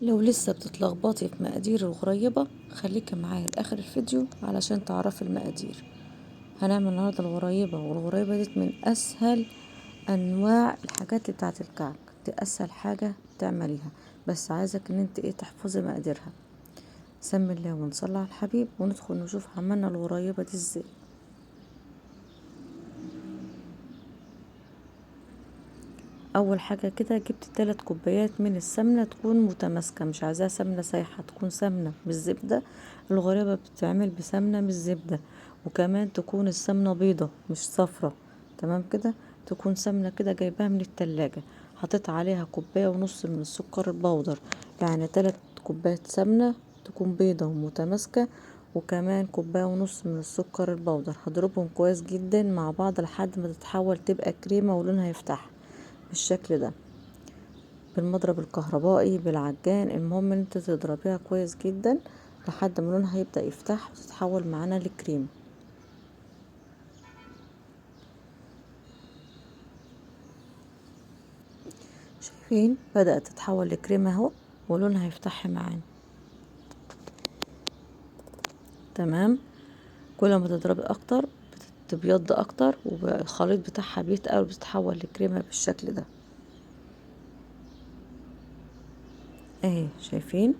لو لسه بتتلخبطي في مقادير الغريبة خليكي معايا لاخر الفيديو علشان تعرفي المقادير. هنعمل النهارده الغريبة، والغريبة دي من اسهل انواع الحاجات اللي بتاعت الكعك، دي اسهل حاجة تعمليها، بس عايزك ان انت تحفظي مقاديرها. سمي الله ونصلي على الحبيب وندخل نشوف عملنا الغريبة دي ازاي. اول حاجة كده جبت 3 كوبايات من السمنة، تكون متماسكة، مش عايزاها سمنة سايحة، تكون سمنة بالزبدة. الغريبة بتتعمل بسمنة مش زبدة، وكمان تكون السمنة بيضة مش صفرة. تمام كده، تكون سمنة كده جايباها من التلاجة. حطيت عليها 1.5 كوباية من السكر البودر، يعني 3 كوبايات سمنة تكون بيضة ومتماسكة، وكمان 1.5 كوباية من السكر البودر. هضربهم كويس جدا مع بعض لحد ما تتحول تبقى كريمة ولونها يفتح بالشكل ده، بالمضرب الكهربائي بالعجان. المهم ان انت تضربيها كويس جدا لحد ما لونها يبدأ يفتح وتتحول معانا لكريم. شايفين بدأت تتحول لكريم اهو، ولونها يفتح معانا. تمام، كل ما تضربي اكتر بتبيض اكتر، والخليط بتاعها بيتقل وبتتحول لكريمة بالشكل ده اهي. شايفين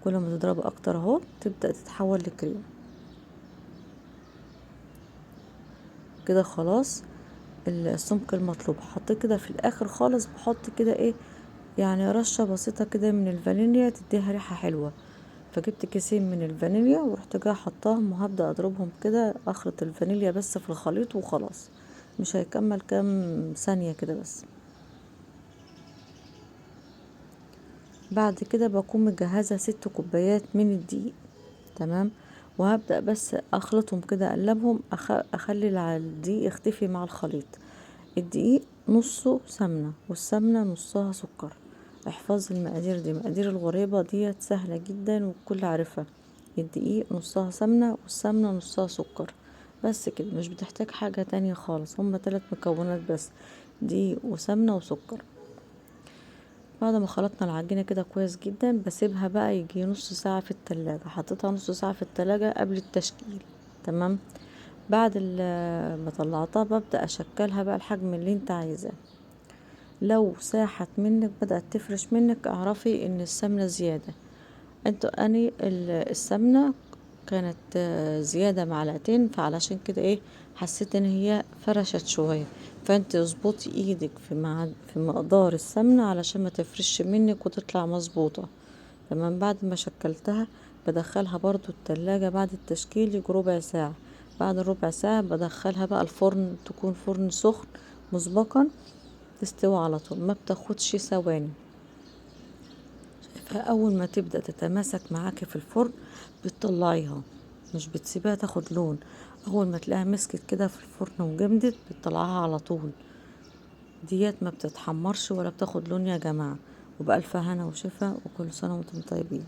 كل ما تضربي اكتر اهو تبدأ تتحول لكريمة كده. خلاص السمك المطلوب حطيه كده في الاخر خالص. بحط كده يعني رشة بسيطة كده من الفانيليا تديها ريحة حلوة. فجبت كيسين من الفانيليا ورحت جايه حطاهم، وهبدأ اضربهم كده، اخلط الفانيليا بس في الخليط وخلاص، مش هيكمل كام ثانية كده بس. بعد كده بكون مجهزة 6 كوبايات من الدقيق. تمام، وهبدأ بس اخلطهم كده، اقلبهم، اخلي الدقيق يختفي مع الخليط. الدقيق نصه سمنة والسمنة نصها سكر. احفظ المقادير دي، مقادير الغريبة ديت سهلة جدا والكل عارفها. الدقيق نصها سمنة والسمنة نصها سكر، بس كده، مش بتحتاج حاجة تانية خالص، هما 3 مكونات بس، دقيق وسمنة وسكر. بعد ما خلطنا العجينة كده كويس جدا بسيبها بقى يجي نص ساعة في التلاجة. حطيتها نص ساعة في التلاجة قبل التشكيل. تمام، بعد ما طلعتها ببدأ اشكلها بقى الحجم اللي انت عايزاه. لو ساحت منك بدأت تفرش منك اعرفي ان السمنة زيادة. السمنة كانت زيادة معلقتين، فعلشان كده حسيت ان هي فرشت شوية. فانت اظبطي ايدك في مقدار السمنة علشان ما تفرش منك وتطلع مظبوطة. تمام، بعد ما شكلتها بدخلها برضو التلاجة بعد التشكيل يجي ربع ساعة. بعد ربع ساعة بدخلها بقى الفرن، تكون فرن سخن مسبقا، تستوي على طول، ما بتاخدش ثواني. فاول ما تبدأ تتماسك معاكي في الفرن بتطلعيها، مش بتسيبها تاخد لون. اول ما تلاقيها مسكت كده في الفرن وجمدت بتطلعها على طول. ديت ما بتتحمرش ولا بتاخد لون يا جماعة. وبألف هنا وشفا، وكل سنة وانتم طيبين.